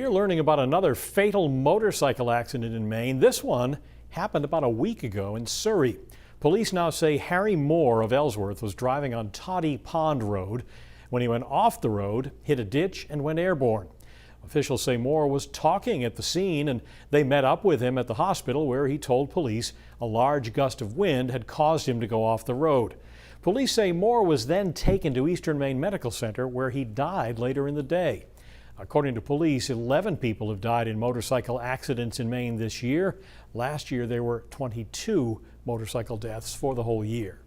We are learning about another fatal motorcycle accident in Maine. This one happened about a week ago in Surry. Police now say Harry Moore of Ellsworth was driving on Toddy Pond Road when he went off the road, hit a ditch, and went airborne. Officials say Moore was talking at the scene, and they met up with him at the hospital where he told police a large gust of wind had caused him to go off the road. Police say Moore was then taken to Eastern Maine Medical Center where he died later in the day. According to police, 11 people have died in motorcycle accidents in Maine this year. Last year, there were 22 motorcycle deaths for the whole year.